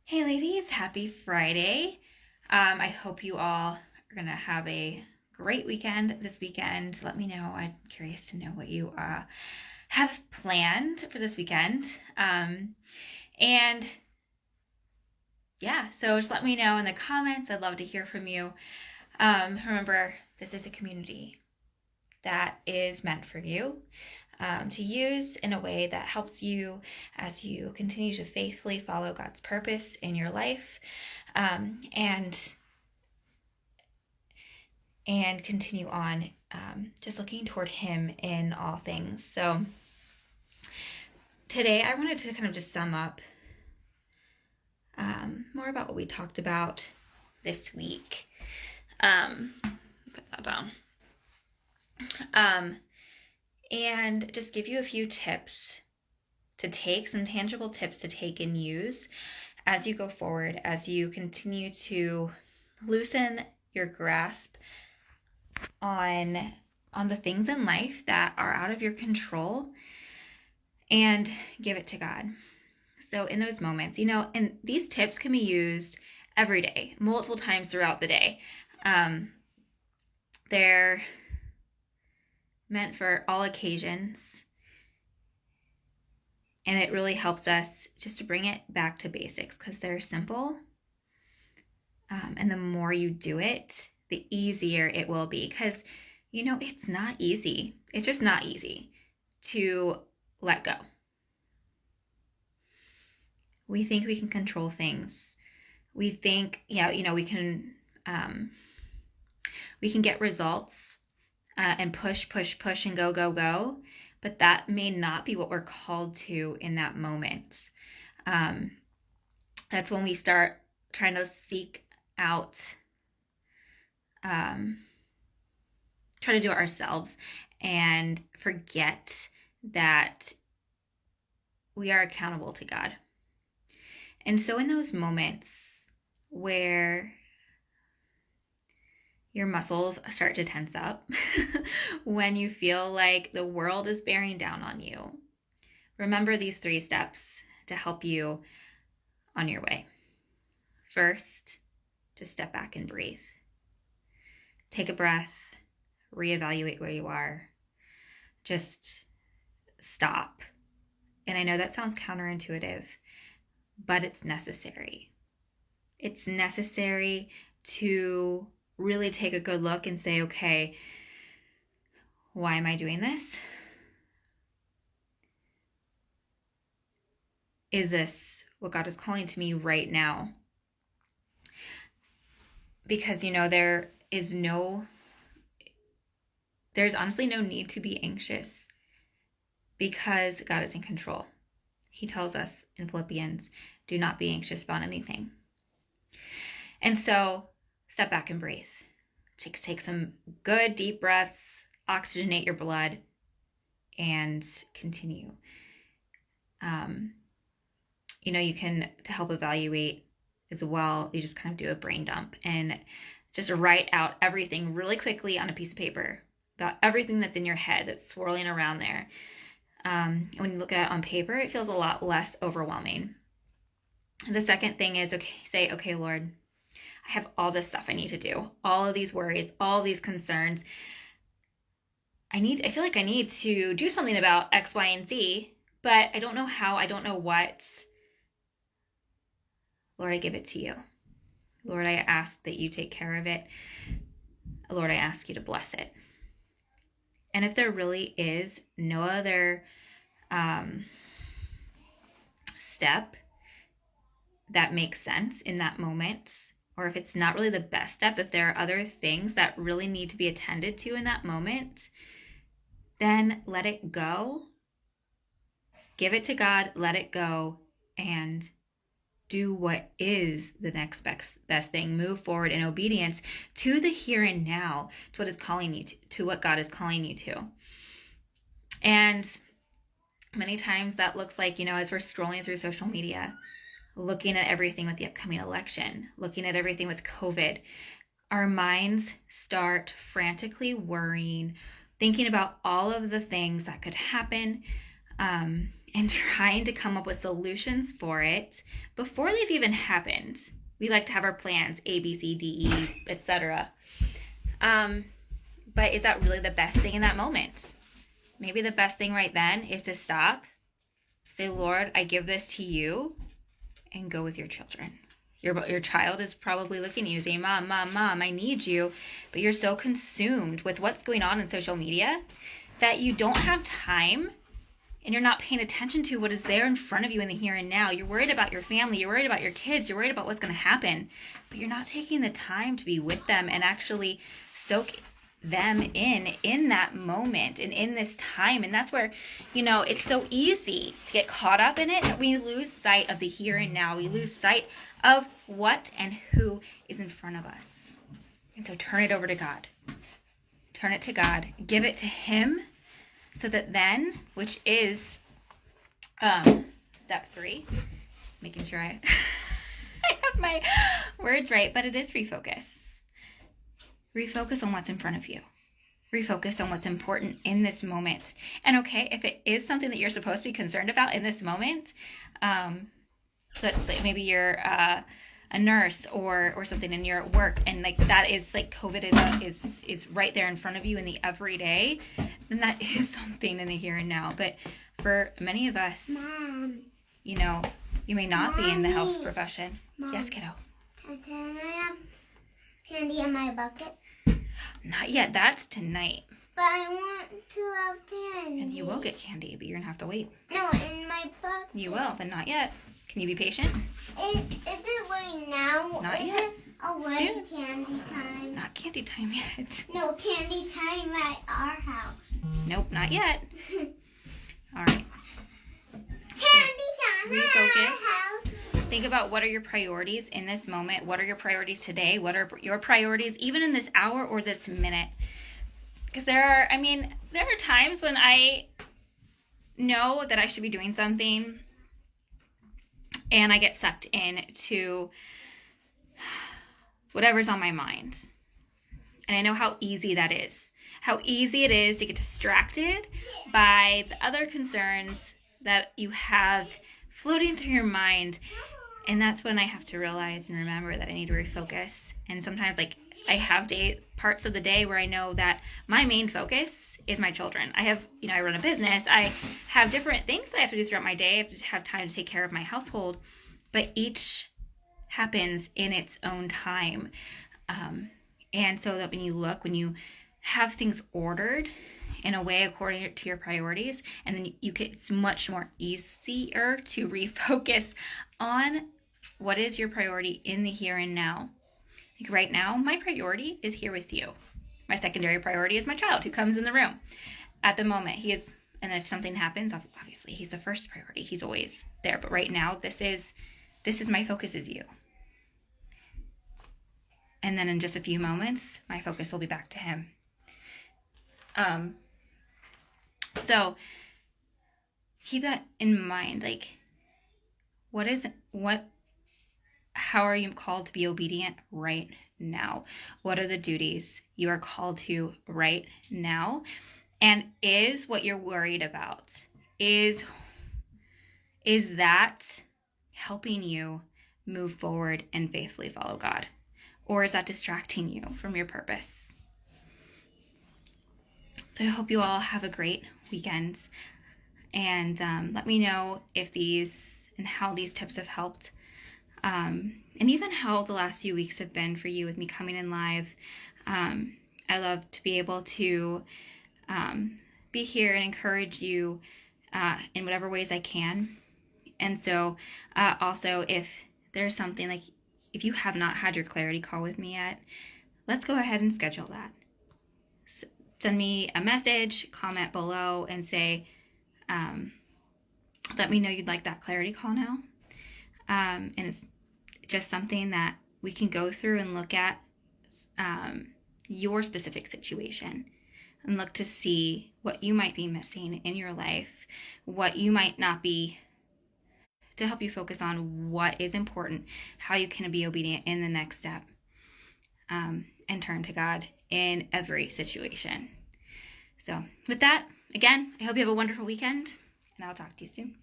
Hey ladies, happy Friday. I hope you all are going to have a great weekend this weekend. Let me know. I'm curious to know what you have planned for this weekend. And yeah, so just let me know in the comments. I'd love to hear from you. Remember, this is a community that is meant for you to use in a way that helps you as you continue to faithfully follow God's purpose in your life, and continue on just looking toward Him in all things. So today I wanted to kind of just sum up more about what we talked about this week. Put that down. And just give you a few tips to take, some tangible tips to take and use as you go forward, as you continue to loosen your grasp on the things in life that are out of your control and give it to God. So in those moments, and these tips can be used every day, multiple times throughout the day. They're meant for all occasions, and it really helps us just to bring it back to basics because they're simple. And the more you do it, the easier it will be, because it's not easy. It's just not easy to let go. We think we can control things. We think, we can get results and push and go. But that may not be what we're called to in that moment. That's when we start trying to seek out, try to do it ourselves and forget that we are accountable to God. And so in those moments where your muscles start to tense up, when you feel like the world is bearing down on you, remember these 3 steps to help you on your way. First, just step back and breathe. Take a breath, reevaluate where you are. Just stop. And I know that sounds counterintuitive, but it's necessary. It's necessary to really take a good look and say, okay, why am I doing this? Is this what God is calling to me right now? Because, there's honestly no need to be anxious because God is in control. He tells us in Philippians, do not be anxious about anything. And so step back and breathe. Take some good deep breaths, oxygenate your blood, and continue. You can, to help evaluate as well, you just kind of do a brain dump and just write out everything really quickly on a piece of paper about everything that's in your head that's swirling around there. When you look at it on paper, it feels a lot less overwhelming. The second thing is, okay, Lord, I have all this stuff I need to do, all of these worries, all of these concerns. I feel like I need to do something about X, Y, and Z, but I don't know how, I don't know what. Lord, I give it to you. Lord, I ask that you take care of it. Lord, I ask you to bless it. And if there really is no other step that makes sense in that moment, or if it's not really the best step, if there are other things that really need to be attended to in that moment, then let it go. Give it to God, let it go, and do what is the next best thing. Move forward in obedience to the here and now, to what is calling you to what God is calling you to. And many times that looks like, as we're scrolling through social media, looking at everything with the upcoming election, looking at everything with COVID, our minds start frantically worrying, thinking about all of the things that could happen. And and trying to come up with solutions for it before they've even happened. We like to have our plans, A, B, C, D, E, etc. But is that really the best thing in that moment? Maybe the best thing right then is to stop, say, Lord, I give this to you, and go with your children. Your child is probably looking at you saying, Mom, I need you. But you're so consumed with what's going on in social media that you don't have time, and you're not paying attention to what is there in front of you in the here and now. You're worried about your family. You're worried about your kids. You're worried about what's going to happen. But you're not taking the time to be with them and actually soak them in that moment and in this time. And that's where, it's so easy to get caught up in it that we lose sight of the here and now. We lose sight of what and who is in front of us. And so turn it over to God. Turn it to God. Give it to Him, so that then, which is step 3, making sure I have my words right, but it is refocus. Refocus on what's in front of you. Refocus on what's important in this moment. And okay, if it is something that you're supposed to be concerned about in this moment, let's say maybe you're a nurse or something, and you're at work, and like that is like COVID is right there in front of you in the everyday, then that is something in the here and now. But for many of us, Mom, you may not be in the health profession. Mom, Yes, kiddo. Can I have candy in my bucket? Not yet. That's tonight. But I want to have candy. And you will get candy, but you're gonna have to wait. No, in my bucket. You will, but not yet. Can you be patient? Is it right now? Not is yet. It already Soon. candy time? Not candy time yet. No, candy time at our house. Nope, not yet. All right. Candy time at Refocus. our house. Think about, what are your priorities in this moment? What are your priorities today? What are your priorities even in this hour or this minute? Because there are times when I know that I should be doing something, and I get sucked into whatever's on my mind. And I know how easy that is. How easy it is to get distracted by the other concerns that you have floating through your mind. And that's when I have to realize and remember that I need to refocus. And sometimes, I have parts of the day where I know that my main focus is my children. I run a business. I have different things that I have to do throughout my day. I have to have time to take care of my household. But each happens in its own time. And so that when you have things ordered in a way according to your priorities, and then it's much more easier to refocus on what is your priority in the here and now. Like right now, my priority is here with you. My secondary priority is my child who comes in the room. At the moment, and if something happens, obviously he's the first priority. He's always there. But right now, this is my focus is you. And then in just a few moments, my focus will be back to him. So keep that in mind. How are you called to be obedient right now? What are the duties you are called to right now? And is what you're worried about, is that helping you move forward and faithfully follow God? Or is that distracting you from your purpose? So I hope you all have a great weekend. And let me know if how these tips have helped. And even how the last few weeks have been for you with me coming in live. I love to be able to be here and encourage you in whatever ways I can. And so also, if there's something if you have not had your clarity call with me yet, let's go ahead and schedule that. Send me a message, comment below, and say, let me know you'd like that clarity call now. And it's just something that we can go through and look at your specific situation and look to see what you might be missing in your life, what you might not be, to help you focus on what is important, how you can be obedient in the next step, and turn to God in every situation. So with that, again, I hope you have a wonderful weekend, and I'll talk to you soon.